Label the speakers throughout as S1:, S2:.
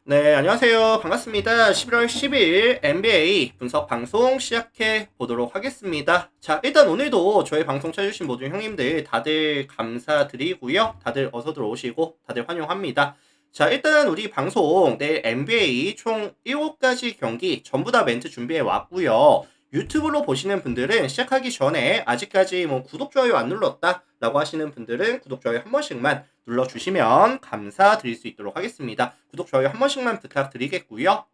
S1: 네, 안녕하세요. 반갑습니다. 11월 10일 NBA 분석 방송 시작해 보도록 하겠습니다. 자, 일단 오늘도 저희 방송 찾아주신 모든 형님들 다들 감사드리고요. 다들 어서 들어오시고 다들 환영합니다. 자, 일단 우리 방송 내일 NBA 총 7가지 경기 전부 다 멘트 준비해 왔고요. 유튜브로 보시는 분들은 시작하기 전에 아직까지 구독, 좋아요 안 눌렀다 라고 하시는 분들은 구독, 좋아요 한 번씩만 눌러주시면 감사드릴 수 있도록 하겠습니다. 구독, 좋아요 한 번씩만 부탁드리겠고요.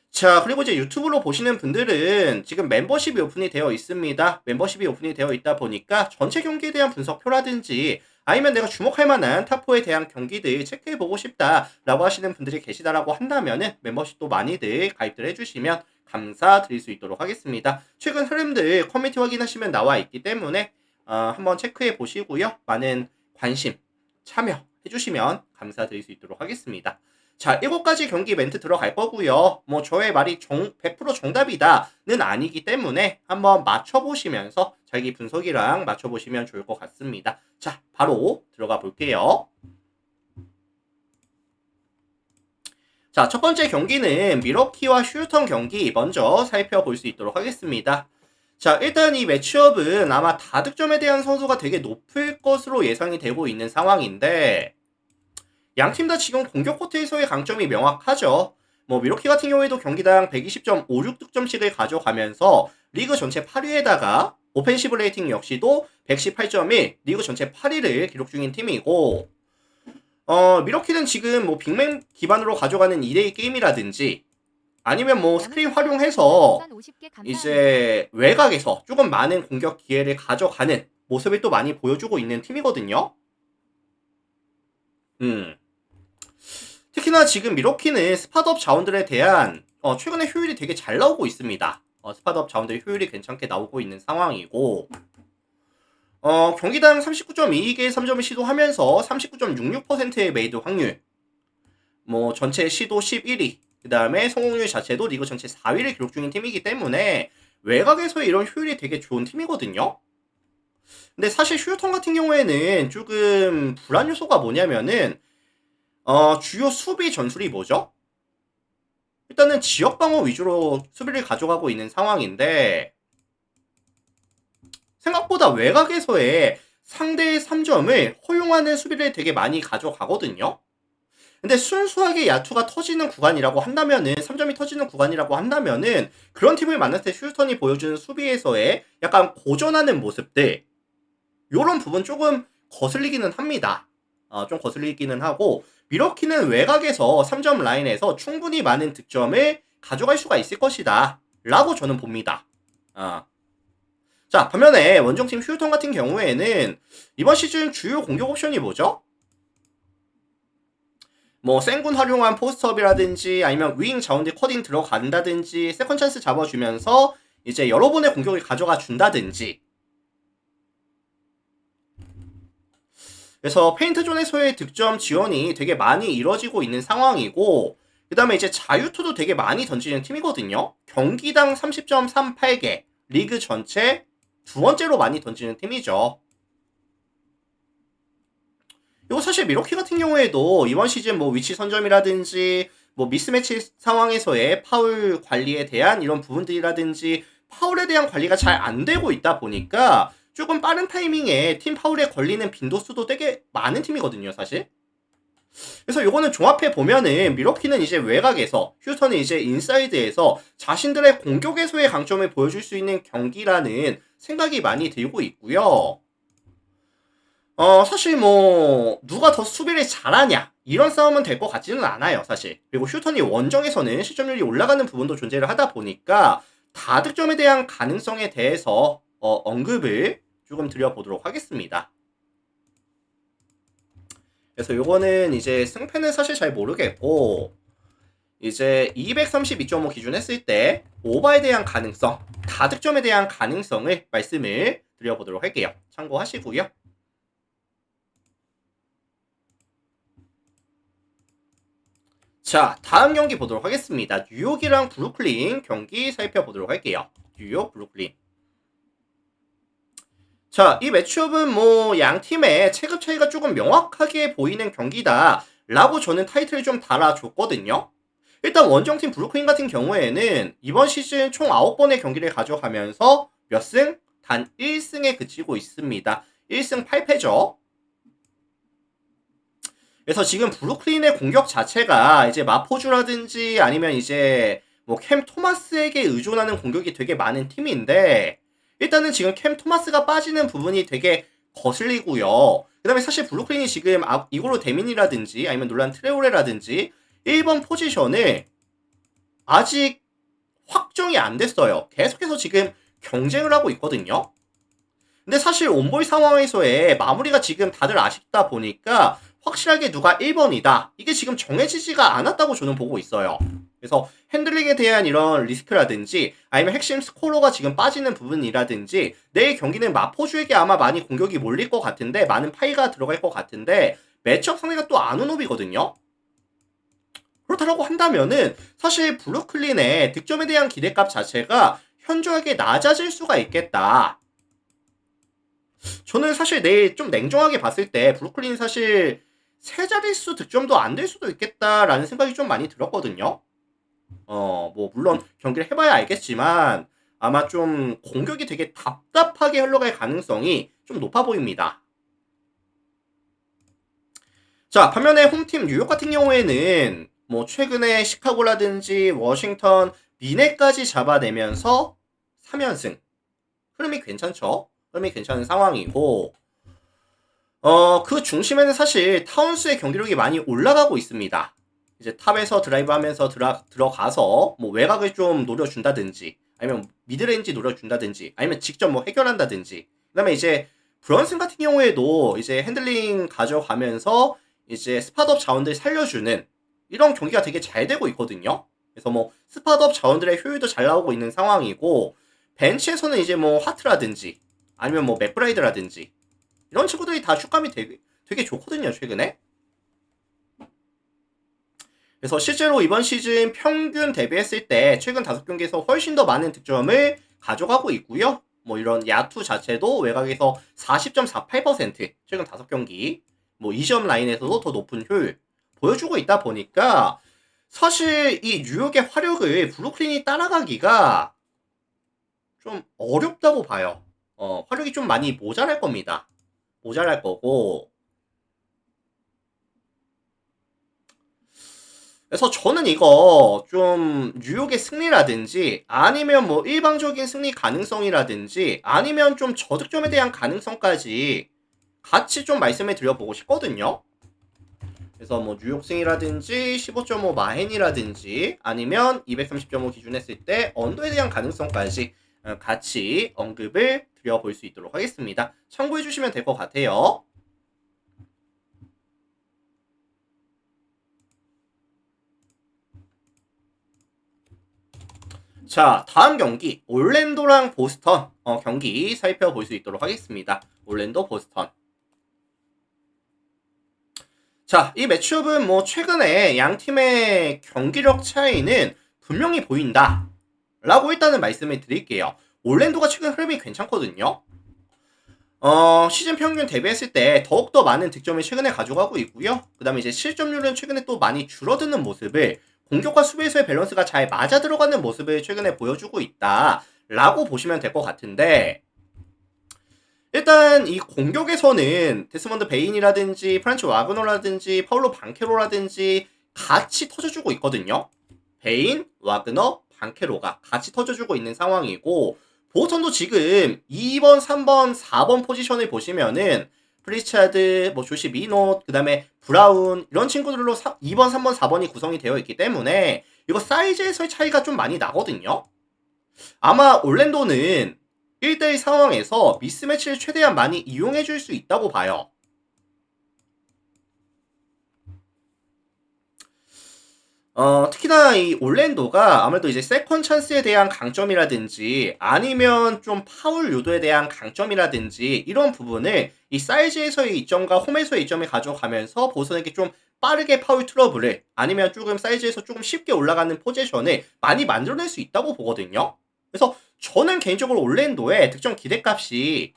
S1: 자, 그리고 이제 유튜브로 보시는 분들은 지금 멤버십이 오픈이 되어 있습니다. 멤버십이 오픈이 되어 있다 보니까 전체 경기에 대한 분석표라든지 아니면 내가 주목할 만한 탑4에 대한 경기들 체크해보고 싶다라고 하시는 분들이 계시다라고 한다면은 멤버십도 많이들 가입들 해주시면 감사드릴 수 있도록 하겠습니다. 최근 흐름들 커뮤니티 확인하시면 나와 있기 때문에 한번 체크해 보시고요. 많은 관심, 참여 해주시면 감사드릴 수 있도록 하겠습니다. 자, 7가지 경기 멘트 들어갈 거고요. 저의 말이 100% 정답이다는 아니기 때문에 한번 맞춰보시면서 자기 분석이랑 맞춰보시면 좋을 것 같습니다. 자, 바로 들어가 볼게요. 자, 첫 번째 경기는 미러키와 휴턴 경기 먼저 살펴볼 수 있도록 하겠습니다. 자, 일단 이 매치업은 아마 다득점에 대한 선수가 되게 높을 것으로 예상이 되고 있는 상황인데 양팀 다 지금 공격 코트에서의 강점이 명확하죠. 미러키 같은 경우에도 경기당 120.56득점씩을 가져가면서 리그 전체 8위에다가 오펜시브 레이팅 역시도 118.1 리그 전체 8위를 기록 중인 팀이고 미러키는 지금 빅맨 기반으로 가져가는 2대2 게임이라든지 아니면 스크린 활용해서 이제 외곽에서 조금 많은 공격 기회를 가져가는 모습을 또 많이 보여주고 있는 팀이거든요. 특히나 지금 미러키는 스팟업 자원들에 대한 최근에 효율이 되게 잘 나오고 있습니다. 스팟업 자원들 효율이 괜찮게 나오고 있는 상황이고 경기당 39.22개의 3점을 시도하면서 39.66%의 메이드 확률 전체 시도 11위 그 다음에 성공률 자체도 리그 전체 4위를 기록 중인 팀이기 때문에 외곽에서의 이런 효율이 되게 좋은 팀이거든요. 근데 사실 휴턴 같은 경우에는 조금 불안 요소가 뭐냐면은 주요 수비 전술이 뭐죠? 일단은 지역 방어 위주로 수비를 가져가고 있는 상황인데 생각보다 외곽에서의 상대의 3점을 허용하는 수비를 되게 많이 가져가거든요. 근데 순수하게 야투가 터지는 구간이라고 한다면은 3점이 터지는 구간이라고 한다면은 그런 팀을 만났을 때 휴스턴이 보여주는 수비에서의 약간 고전하는 모습들 요런 부분 조금 거슬리기는 합니다. 좀 거슬리기는 하고 미러키는 외곽에서 3점 라인에서 충분히 많은 득점을 가져갈 수가 있을 것이다 라고 저는 봅니다. 자, 반면에 원정팀 휴턴 같은 경우에는 이번 시즌 주요 공격 옵션이 뭐죠? 센군 활용한 포스트업이라든지 아니면 윙 자원들 커딩 들어간다든지 세컨 찬스 잡아주면서 이제 여러 번의 공격을 가져가 준다든지 그래서 페인트존에서의 득점 지원이 되게 많이 이루어지고 있는 상황이고 그 다음에 이제 자유투도 되게 많이 던지는 팀이거든요. 경기당 30.38개 리그 전체 두 번째로 많이 던지는 팀이죠. 이거 사실 미러키 같은 경우에도 이번 시즌 위치 선점이라든지 미스매치 상황에서의 파울 관리에 대한 이런 부분들이라든지 파울에 대한 관리가 잘 안 되고 있다 보니까 조금 빠른 타이밍에 팀 파울에 걸리는 빈도수도 되게 많은 팀이거든요, 사실. 그래서 요거는 종합해 보면은 미러키는 이제 외곽에서 휴스턴은 이제 인사이드에서 자신들의 공격에서의 강점을 보여줄 수 있는 경기라는 생각이 많이 들고 있고요. 사실 누가 더 수비를 잘하냐 이런 싸움은 될 것 같지는 않아요, 사실. 그리고 휴턴이 원정에서는 실점률이 올라가는 부분도 존재를 하다 보니까 다득점에 대한 가능성에 대해서 언급을 조금 드려보도록 하겠습니다. 그래서 요거는 이제 승패는 사실 잘 모르겠고 이제 232.5 기준 했을 때 오버에 대한 가능성, 다득점에 대한 가능성을 말씀을 드려보도록 할게요. 참고하시고요. 자, 다음 경기 보도록 하겠습니다. 뉴욕이랑 브루클린 경기 살펴보도록 할게요. 뉴욕, 브루클린. 자, 이 매치업은 양 팀의 체급 차이가 조금 명확하게 보이는 경기다 라고 저는 타이틀을 좀 달아줬거든요. 일단 원정팀 브루클린 같은 경우에는 이번 시즌 총 9번의 경기를 가져가면서 몇 승? 단 1승에 그치고 있습니다. 1승 8패죠. 그래서 지금 브루클린의 공격 자체가 이제 마포주라든지 아니면 이제 뭐 캠 토마스에게 의존하는 공격이 되게 많은 팀인데, 일단은 지금 캠 토마스가 빠지는 부분이 되게 거슬리고요. 그 다음에 사실 브루클린이 지금 이고로 데민이라든지 아니면 놀란 트레오레라든지 1번 포지션을 아직 확정이 안 됐어요. 계속해서 지금 경쟁을 하고 있거든요. 근데 사실 온볼 상황에서의 마무리가 지금 다들 아쉽다 보니까 확실하게 누가 1번이다, 이게 지금 정해지지가 않았다고 저는 보고 있어요. 그래서 핸들링에 대한 이런 리스크라든지 아니면 핵심 스코어가 지금 빠지는 부분이라든지, 내일 경기는 마포주에게 아마 많이 공격이 몰릴 것 같은데, 많은 파이가 들어갈 것 같은데, 매치업 상대가 또 아누노비거든요. 그렇다고 한다면은 사실 브루클린의 득점에 대한 기대값 자체가 현저하게 낮아질 수가 있겠다. 저는 사실 내일 좀 냉정하게 봤을 때 브루클린 사실 세 자릿수 득점도 안 될 수도 있겠다라는 생각이 좀 많이 들었거든요. 뭐 물론 경기를 해봐야 알겠지만 아마 좀 공격이 되게 답답하게 흘러갈 가능성이 좀 높아 보입니다. 자, 반면에 홈팀 뉴욕 같은 경우에는 뭐 최근에 시카고라든지 워싱턴, 미네까지 잡아내면서 3연승. 흐름이 괜찮죠? 흐름이 괜찮은 상황이고, 그 중심에는 사실 타운스의 경기력이 많이 올라가고 있습니다. 이제 탑에서 드라이브 하면서 들어가서 뭐 외곽을 좀 노려준다든지, 아니면 미드레인지 노려준다든지, 아니면 직접 뭐 해결한다든지, 그 다음에 이제 브런슨 같은 경우에도 이제 핸들링 가져가면서 이제 스팟업 자원들 살려주는 이런 경기가 되게 잘 되고 있거든요. 그래서 뭐 스팟업 자원들의 효율도 잘 나오고 있는 상황이고, 벤치에서는 이제 뭐 하트라든지 아니면 뭐 맥브라이드라든지 이런 친구들이 다 슛감이 되게 좋거든요, 최근에. 그래서 실제로 이번 시즌 평균 대비했을 때 최근 5경기에서 훨씬 더 많은 득점을 가져가고 있고요. 뭐 이런 야투 자체도 외곽에서 40.48%, 최근 5경기 뭐 2점 라인에서도 더 높은 효율 보여주고 있다 보니까 사실 이 뉴욕의 화력을 브루클린이 따라가기가 좀 어렵다고 봐요. 화력이 좀 많이 모자랄 겁니다. 모자랄 거고, 그래서 저는 이거 좀 뉴욕의 승리라든지 아니면 뭐 일방적인 승리 가능성이라든지 아니면 좀 저득점에 대한 가능성까지 같이 좀 말씀을 드려보고 싶거든요. 그래서 뭐 뉴욕 승이라든지 15.5 마헨이라든지 아니면 230.5 기준했을 때 언더에 대한 가능성까지 같이 언급을 드려볼 수 있도록 하겠습니다. 참고해 주시면 될 것 같아요. 자, 다음 경기 올랜도랑 보스턴 경기 살펴볼 수 있도록 하겠습니다. 올랜도 보스턴. 자, 이 매치업은 뭐 최근에 양 팀의 경기력 차이는 분명히 보인다 라고 일단은 말씀을 드릴게요. 올랜도가 최근 흐름이 괜찮거든요. 시즌 평균 대비했을 때 더욱더 많은 득점을 최근에 가져가고 있고요. 그 다음에 이제 실점률은 최근에 또 많이 줄어드는 모습을, 공격과 수비에서의 밸런스가 잘 맞아 들어가는 모습을 최근에 보여주고 있다 라고 보시면 될 것 같은데, 일단 이 공격에서는 데스먼드 베인이라든지 프란츠 와그너라든지 파울로 방케로라든지 같이 터져주고 있거든요. 베인, 와그너, 방케로가 같이 터져주고 있는 상황이고, 보스턴도 지금 2번, 3번, 4번 포지션을 보시면은 프리차드, 뭐 조시 미노, 그 다음에 브라운 이런 친구들로 2번, 3번, 4번이 구성이 되어 있기 때문에 이거 사이즈에서의 차이가 좀 많이 나거든요. 아마 올랜도는 1대1 상황에서 미스매치를 최대한 많이 이용해 줄 수 있다고 봐요. 특히나 이 올랜도가 아무래도 이제 세컨 찬스에 대한 강점이라든지 아니면 좀 파울 유도에 대한 강점이라든지 이런 부분을 이 사이즈에서의 이점과 홈에서의 이점을 가져가면서 보선에게 좀 빠르게 파울 트러블을, 아니면 조금 사이즈에서 조금 쉽게 올라가는 포지션을 많이 만들어낼 수 있다고 보거든요. 그래서 저는 개인적으로 올랜도의 득점 기대값이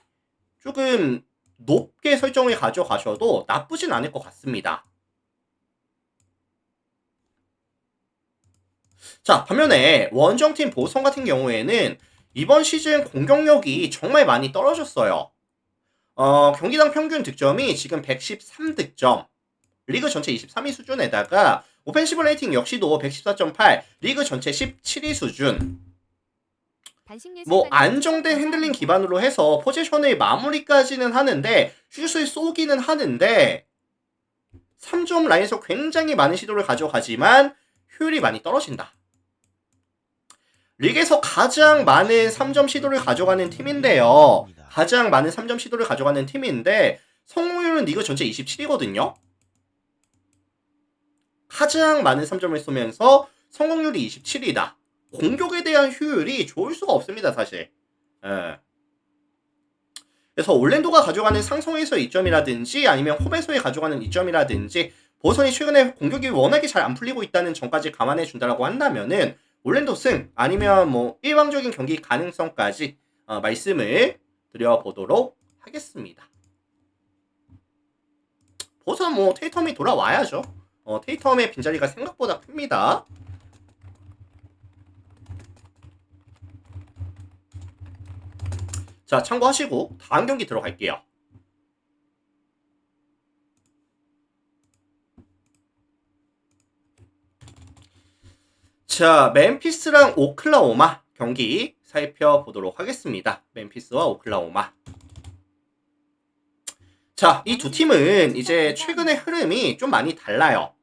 S1: 조금 높게 설정을 가져가셔도 나쁘진 않을 것 같습니다. 자, 반면에 원정팀 보스턴 같은 경우에는 이번 시즌 공격력이 정말 많이 떨어졌어요. 경기당 평균 득점이 지금 113득점, 리그 전체 23위 수준에다가 오펜시브 레이팅 역시도 114.8, 리그 전체 17위 수준. 뭐 안정된 핸들링 기반으로 해서 포지션의 마무리까지는 하는데 슛을 쏘기는 하는데 3점 라인에서 굉장히 많은 시도를 가져가지만 효율이 많이 떨어진다. 리그에서 가장 많은 3점 시도를 가져가는 팀인데요. 가장 많은 3점 시도를 가져가는 팀인데 성공률은 리그 전체 27이거든요. 가장 많은 3점을 쏘면서 성공률이 27이다. 공격에 대한 효율이 좋을 수가 없습니다, 사실. 예. 그래서 올랜도가 가져가는 상성에서의 이점이라든지 아니면 홈에서의 가져가는 이점이라든지 보선이 최근에 공격이 워낙에 잘 안 풀리고 있다는 점까지 감안해 준다라고 한다면은 올랜도 승 아니면 뭐 일방적인 경기 가능성까지 말씀을 드려보도록 하겠습니다. 보선 뭐 테이텀이 돌아와야죠. 테이텀의 빈자리가 생각보다 큽니다. 자, 참고하시고 다음 경기 들어갈게요. 자, 멤피스랑 오클라호마 경기 살펴보도록 하겠습니다. 멤피스와 오클라호마. 자, 이 두 팀은 이제 최근의 흐름이 좀 많이 달라요.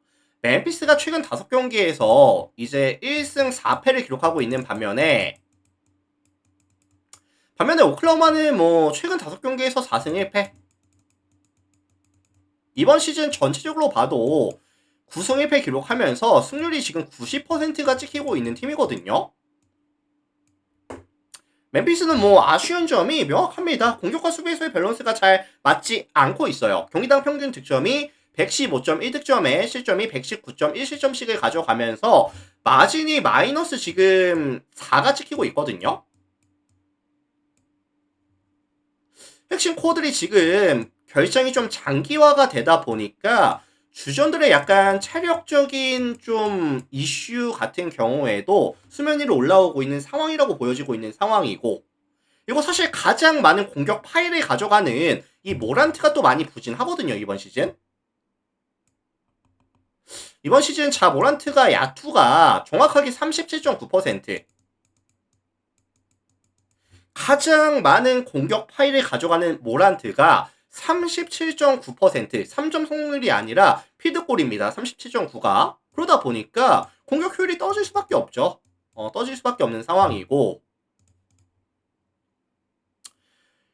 S1: 멤피스가 최근 5경기에서 이제 1승 4패를 기록하고 있는 반면에 오클라호마는 뭐 최근 5경기에서 4승 1패. 이번 시즌 전체적으로 봐도 9승 1패 기록하면서 승률이 지금 90%가 찍히고 있는 팀이거든요. 멤피스는 뭐 아쉬운 점이 명확합니다. 공격과 수비에서의 밸런스가 잘 맞지 않고 있어요. 경기당 평균 득점이 115.1득점에 실점이 119.1실점씩을 가져가면서 마진이 마이너스 지금 4가 찍히고 있거든요. 핵심 코어들이 지금 결정이 좀 장기화가 되다 보니까 주전들의 약간 체력적인 좀 이슈 같은 경우에도 수면 위로 올라오고 있는 상황이라고 보여지고 있는 상황이고, 이거 사실 가장 많은 공격 파일을 가져가는 이 모란트가 또 많이 부진하거든요, 이번 시즌. 이번 시즌 자 모란트가 야투가 정확하게 37.9%. 가장 많은 공격 파일을 가져가는 모란트가 37.9%, 3점 성공률이 아니라 피드골입니다. 37.9가. 그러다 보니까 공격 효율이 떨어질 수밖에 없죠. 떨어질 수밖에 없는 상황이고,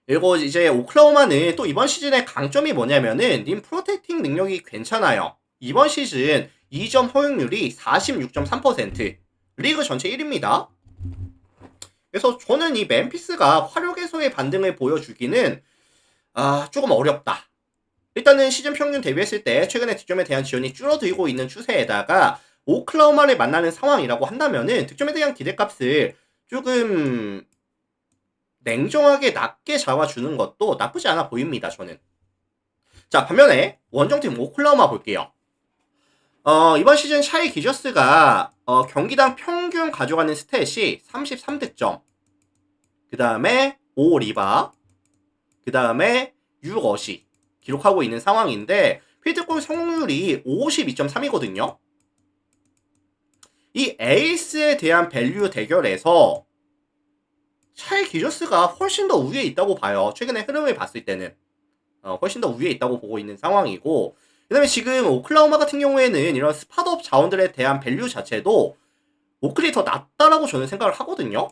S1: 그리고 이제 오클라호마는 또 이번 시즌의 강점이 뭐냐면은 림 프로텍팅 능력이 괜찮아요. 이번 시즌 2점 허용률이 46.3%, 리그 전체 1위입니다. 그래서 저는 이 멤피스가 화력에서의 반등을 보여주기는 조금 어렵다. 일단은 시즌 평균 대비했을 때 최근에 득점에 대한 지원이 줄어들고 있는 추세에다가 오클라호마를 만나는 상황이라고 한다면은 득점에 대한 기대값을 조금 냉정하게 낮게 잡아주는 것도 나쁘지 않아 보입니다, 저는. 자, 반면에 원정팀 오클라호마 볼게요. 이번 시즌 샤이 기저스가 경기당 평균 가져가는 스탯이 33득점, 그 다음에 5리바, 그 다음에 6어시 기록하고 있는 상황인데 필드골 성공률이 52.3이거든요. 이 에이스에 대한 밸류 대결에서 샤이 기저스가 훨씬 더 우위에 있다고 봐요. 최근의 흐름을 봤을 때는 훨씬 더 우위에 있다고 보고 있는 상황이고, 그 다음에 지금 오클라호마 같은 경우에는 이런 스팟업 자원들에 대한 밸류 자체도 오클이 더 낫다라고 저는 생각을 하거든요.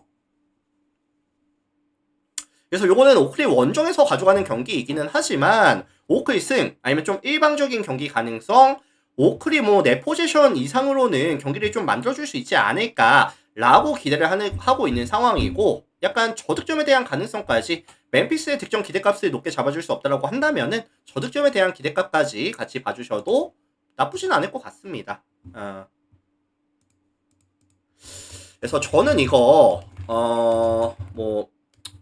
S1: 그래서 요거는 오클이 원정에서 가져가는 경기이기는 하지만 오클 승 아니면 좀 일방적인 경기 가능성, 오클이 뭐 내 포지션 이상으로는 경기를 좀 만들어줄 수 있지 않을까라고 기대를 하고 있는 상황이고, 약간 저득점에 대한 가능성까지 멤피스의 득점 기대값을 높게 잡아줄 수 없다라고 한다면은 저득점에 대한 기대값까지 같이 봐주셔도 나쁘진 않을 것 같습니다. 그래서 저는 이거 뭐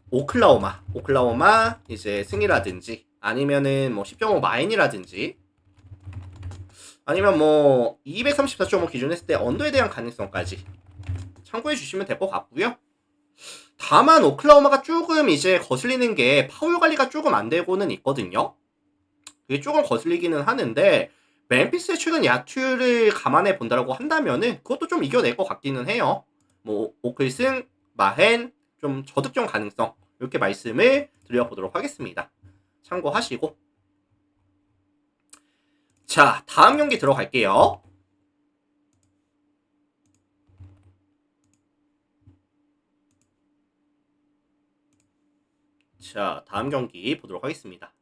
S1: 오클라호마 이제 승이라든지 아니면은 뭐 10.5 마인이라든지 아니면 뭐 234.5 기준 했을 때 언더에 대한 가능성까지 참고해 주시면 될 것 같고요. 다만 오클라호마가 조금 이제 거슬리는 게 파울 관리가 조금 안 되고는 있거든요. 그게 조금 거슬리기는 하는데 멤피스의 최근 야투를 감안해 본다라고 한다면은 그것도 좀 이겨낼 것 같기는 해요. 뭐 오클승, 마헨, 좀 저득점 가능성 이렇게 말씀을 드려보도록 하겠습니다. 참고하시고 자 다음 경기 들어갈게요. 자 다음 경기 보도록 하겠습니다.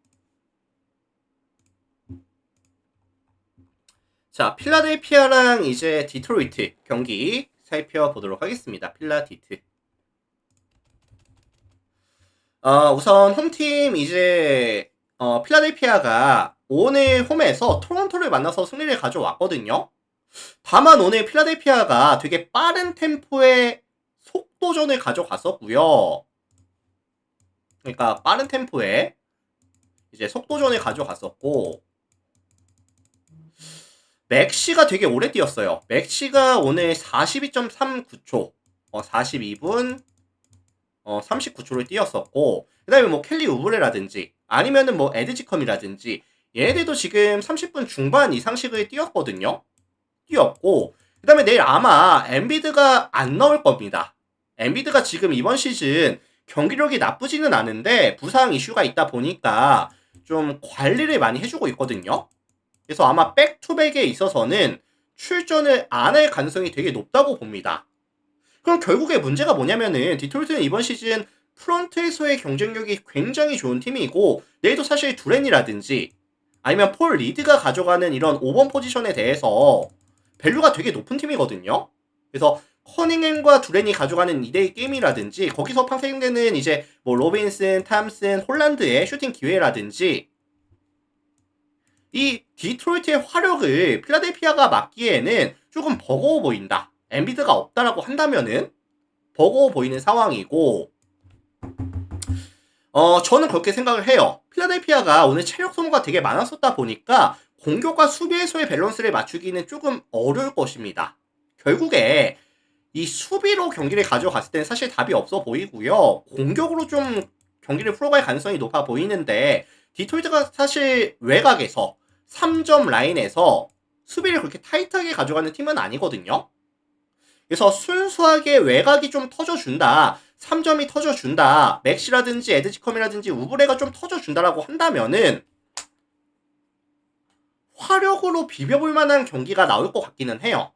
S1: 자 필라델피아랑 이제 디트로이트 경기 살펴보도록 하겠습니다. 필라디트 우선 홈팀 이제 필라델피아가 오늘 홈에서 토론토를 만나서 승리를 가져왔거든요. 다만 오늘 필라델피아가 되게 빠른 템포의 속도전을 가져갔었고요. 그러니까 빠른 템포의 이제 속도전을 가져갔었고 맥시가 되게 오래 뛰었어요. 맥시가 오늘 42.39초 42분 39초를 뛰었었고 그 다음에 뭐 켈리 우브레라든지 아니면은 뭐 에드지컴이라든지 얘네들도 지금 30분 중반 이상씩을 뛰었거든요. 뛰었고 그 다음에 내일 아마 엔비드가 안 나올 겁니다. 엔비드가 지금 이번 시즌 경기력이 나쁘지는 않은데 부상 이슈가 있다 보니까 좀 관리를 많이 해주고 있거든요. 그래서 아마 백투백에 있어서는 출전을 안 할 가능성이 되게 높다고 봅니다. 그럼 결국에 문제가 뭐냐면은 디트로이트는 이번 시즌 프런트에서의 경쟁력이 굉장히 좋은 팀이고 내일도 사실 두렌이라든지 아니면 폴 리드가 가져가는 이런 5번 포지션에 대해서 밸류가 되게 높은 팀이거든요. 그래서 커닝햄과 두렌이 가져가는 2대2 게임이라든지 거기서 파생되는 이제 뭐 로빈슨, 탐슨, 홀란드의 슈팅 기회라든지 이 디트로이트의 화력을 필라델피아가 막기에는 조금 버거워 보인다. 엔비드가 없다라고 한다면은 버거워 보이는 상황이고 저는 그렇게 생각을 해요. 필라델피아가 오늘 체력 소모가 되게 많았었다 보니까 공격과 수비에서의 밸런스를 맞추기는 조금 어려울 것입니다. 결국에 이 수비로 경기를 가져갔을 때는 사실 답이 없어 보이고요. 공격으로 좀 경기를 풀어갈 가능성이 높아 보이는데 디트로이트가 사실 외곽에서 3점 라인에서 수비를 그렇게 타이트하게 가져가는 팀은 아니거든요. 그래서 순수하게 외곽이 좀 터져준다. 3점이 터져준다. 맥시라든지 에드지컴이라든지 우브레가 좀 터져준다라고 한다면은 화력으로 비벼볼 만한 경기가 나올 것 같기는 해요.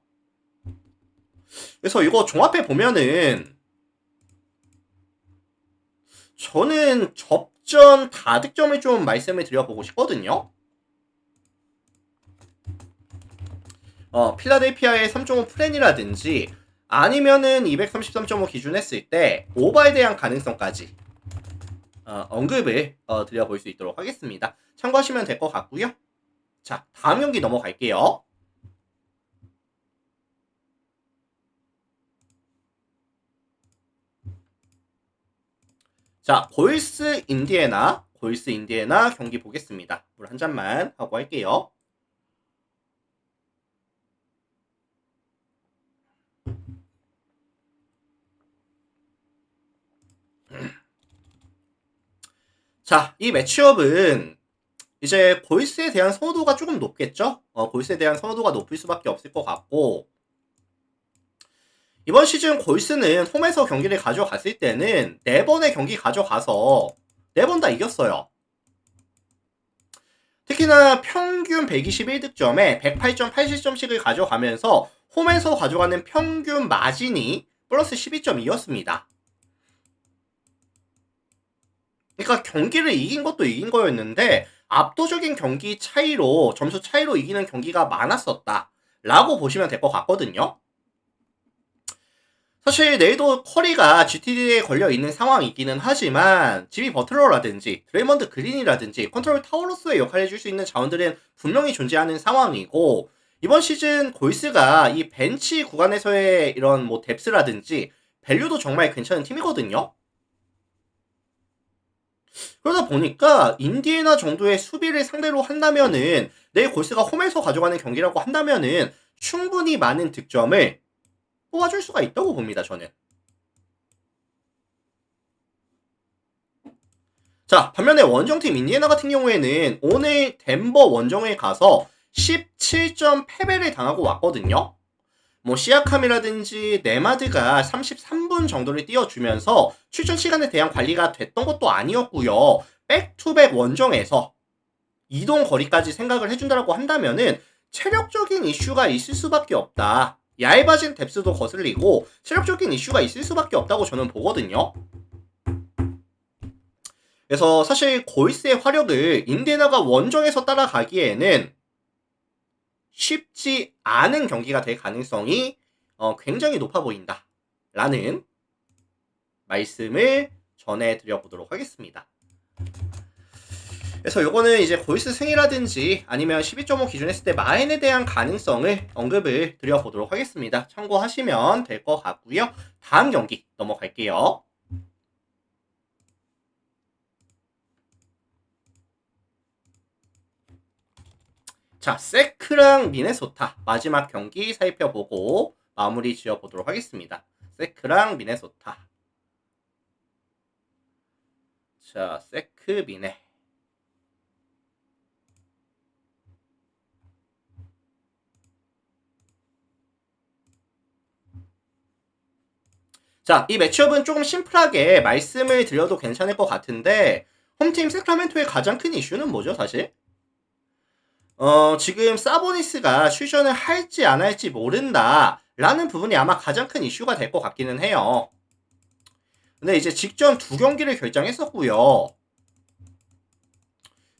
S1: 그래서 이거 종합해 보면은 저는 접전 다득점을 좀 말씀을 드려보고 싶거든요. 필라델피아의 3.5 플랜이라든지 아니면은 233.5 기준 했을 때 오버에 대한 가능성까지 언급을 드려볼 수 있도록 하겠습니다. 참고하시면 될 것 같고요. 자, 다음 경기 넘어갈게요. 자, 골스 인디애나 경기 보겠습니다. 물 한 잔만 하고 할게요. 자, 이 매치업은 이제 골스에 대한 선호도가 조금 높겠죠? 골스에 대한 선호도가 높을 수밖에 없을 것 같고 이번 시즌 골스는 홈에서 경기를 가져갔을 때는 4번의 경기 가져가서 4번 다 이겼어요. 특히나 평균 121득점에 108.87점씩을 가져가면서 홈에서 가져가는 평균 마진이 플러스 12.2였습니다. 그러니까 경기를 이긴 것도 이긴 거였는데 압도적인 경기 차이로 점수 차이로 이기는 경기가 많았었다 라고 보시면 될 것 같거든요. 사실 내일도 커리가 GTD에 걸려있는 상황이기는 하지만 지미 버틀러라든지 드레이먼드 그린이라든지 컨트롤 타워로서의 역할을 해줄 수 있는 자원들은 분명히 존재하는 상황이고 이번 시즌 골스가 이 벤치 구간에서의 이런 뭐 뎁스라든지 밸류도 정말 괜찮은 팀이거든요. 그러다 보니까 인디애나 정도의 수비를 상대로 한다면은 내일 골스가 홈에서 가져가는 경기라고 한다면은 충분히 많은 득점을 뽑아줄 수가 있다고 봅니다, 저는. 자, 반면에 원정팀 인디애나 같은 경우에는 오늘 덴버 원정에 가서 17점 패배를 당하고 왔거든요. 뭐 시아캄이라든지 네마드가 33분 정도를 뛰어주면서 출전 시간에 대한 관리가 됐던 것도 아니었고요. 백투백 원정에서 이동 거리까지 생각을 해준다라고 한다면은 체력적인 이슈가 있을 수밖에 없다. 얇아진 뎁스도 거슬리고 체력적인 이슈가 있을 수밖에 없다고 저는 보거든요. 그래서 사실 골스의 화력을 인디애나가 원정에서 따라가기에는 쉽지 않은 경기가 될 가능성이 굉장히 높아 보인다 라는 말씀을 전해드려 보도록 하겠습니다. 그래서 요거는 이제 골스 승이라든지 아니면 12.5 기준 했을 때 마인에 대한 가능성을 언급을 드려보도록 하겠습니다. 참고하시면 될 것 같고요. 다음 경기 넘어갈게요. 자, 세크랑 미네소타 마지막 경기 살펴보고 마무리 지어보도록 하겠습니다. 세크랑 미네소타. 자, 세크 미네. 자, 이 매치업은 조금 심플하게 말씀을 드려도 괜찮을 것 같은데 홈팀 세크라멘토의 가장 큰 이슈는 뭐죠, 사실? 지금 사보니스가 출전을 할지 안 할지 모른다 라는 부분이 아마 가장 큰 이슈가 될 것 같기는 해요. 근데 이제 직전 2경기를 결정했었고요.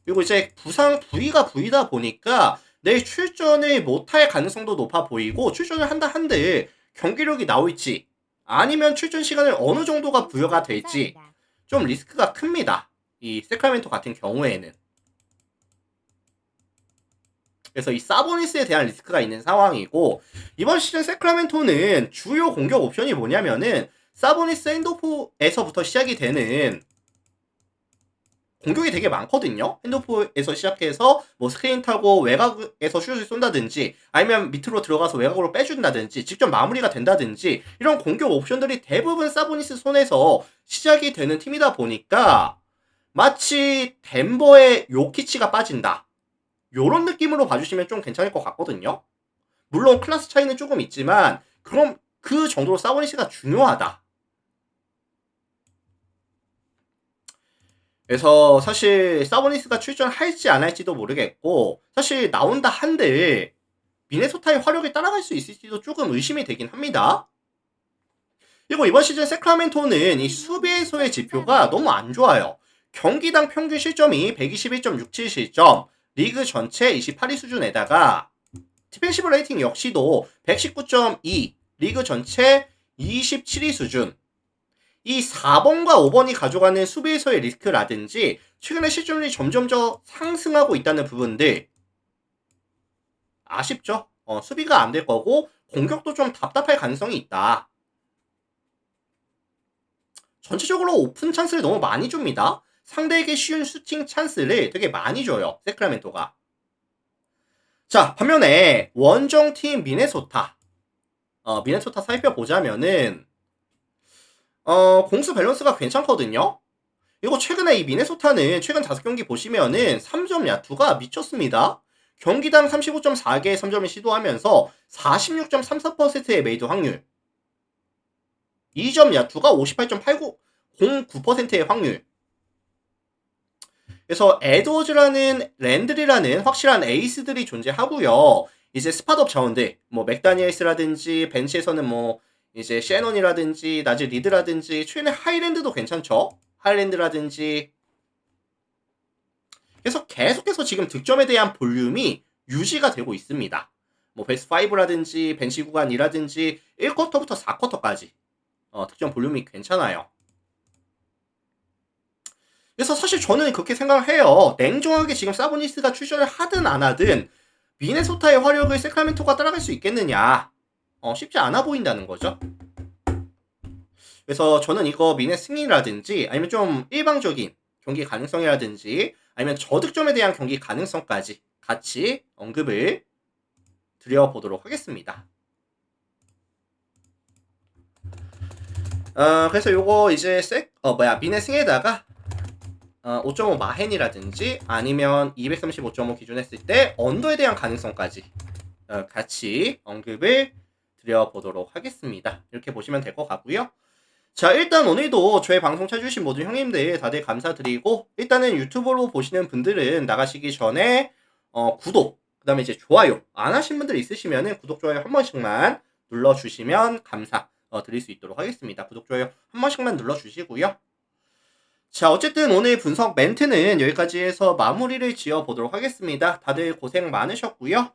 S1: 그리고 이제 부상 부위가 부위다 보니까 내일 출전을 못할 가능성도 높아 보이고 출전을 한다 한들 경기력이 나올지 아니면 출전 시간을 어느 정도가 부여가 될지 좀 리스크가 큽니다. 이 세크라멘토 같은 경우에는. 그래서 이 사보니스에 대한 리스크가 있는 상황이고 이번 시즌 세크라멘토는 주요 공격 옵션이 뭐냐면은 사보니스 핸드오프에서부터 시작이 되는 공격이 되게 많거든요. 핸드오프에서 시작해서 뭐 스크린 타고 외곽에서 슛을 쏜다든지 아니면 밑으로 들어가서 외곽으로 빼준다든지 직접 마무리가 된다든지 이런 공격 옵션들이 대부분 사보니스 손에서 시작이 되는 팀이다 보니까 마치 덴버의 요키치가 빠진다. 요런 느낌으로 봐주시면 좀 괜찮을 것 같거든요. 물론 클래스 차이는 조금 있지만 그럼 그 정도로 사보니스가 중요하다. 그래서 사실 사보니스가 출전할지 안 할지도 모르겠고 사실 나온다 한들 미네소타의 화력에 따라갈 수 있을지도 조금 의심이 되긴 합니다. 그리고 이번 시즌 세크라멘토는 이 수비에서의 지표가 너무 안 좋아요. 경기당 평균 실점이 121.67 실점, 리그 전체 28위 수준에다가 디펜시브 레이팅 역시도 119.2, 리그 전체 27위 수준. 이 4번과 5번이 가져가는 수비에서의 리스크라든지 최근에 실점률이 점점 더 상승하고 있다는 부분들 아쉽죠? 수비가 안 될 거고 공격도 좀 답답할 가능성이 있다. 전체적으로 오픈 찬스를 너무 많이 줍니다. 상대에게 쉬운 슈팅 찬스를 되게 많이 줘요. 세크라멘토가. 자, 반면에 원정팀 미네소타. 미네소타 살펴보자면은 공수 밸런스가 괜찮거든요. 이거 최근에 이 미네소타는 최근 5경기 보시면은 3점 야투가 미쳤습니다. 경기당 35.4개의 3점을 시도하면서 46.34%의 메이드 확률. 2점 야투가 58.8909%의 확률. 그래서 에드워즈라는 랜드리라는 확실한 에이스들이 존재하고요. 이제 스팟업 자원들, 뭐 맥다니엘스라든지 벤치에서는 뭐 이제 셰넌이라든지 나즈 리드라든지 최근에 하이랜드도 괜찮죠. 하이랜드라든지. 그래서 계속해서 지금 득점에 대한 볼륨이 유지가 되고 있습니다. 뭐 베스트 5라든지 벤치 구간이라든지 1쿼터부터 4쿼터까지 득점 볼륨이 괜찮아요. 그래서 사실 저는 그렇게 생각을 해요. 냉정하게 지금 사보니스가 출전을 하든 안 하든 미네소타의 화력을 세크라멘토가 따라갈 수 있겠느냐. 쉽지 않아 보인다는 거죠. 그래서 저는 이거 미네 승리라든지 아니면 좀 일방적인 경기 가능성이라든지 아니면 저득점에 대한 경기 가능성까지 같이 언급을 드려보도록 하겠습니다. 그래서 요거 이제 미네 승에다가 5.5 마헨이라든지 아니면 235.5 기준 했을 때 언더에 대한 가능성까지 같이 언급을 드려보도록 하겠습니다. 이렇게 보시면 될 것 같고요. 자, 일단 오늘도 저희 방송 찾아주신 모든 형님들 다들 감사드리고, 일단은 유튜브로 보시는 분들은 나가시기 전에 구독, 그 다음에 이제 좋아요 안 하신 분들 있으시면은 구독, 좋아요 한 번씩만 눌러주시면 감사 드릴 수 있도록 하겠습니다. 구독, 좋아요 한 번씩만 눌러주시고요. 자, 어쨌든 오늘 분석 멘트는 여기까지 해서 마무리를 지어보도록 하겠습니다. 다들 고생 많으셨고요.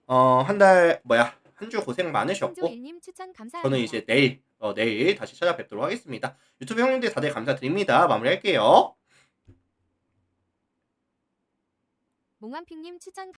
S1: 한 주 고생 많으셨고,
S2: 신조일님 추천
S1: 저는
S2: 감사합니다.
S1: 이제 내일 다시 찾아뵙도록 하겠습니다. 유튜브 형님들 다들 감사드립니다. 마무리할게요.
S2: 몽환핑님 추천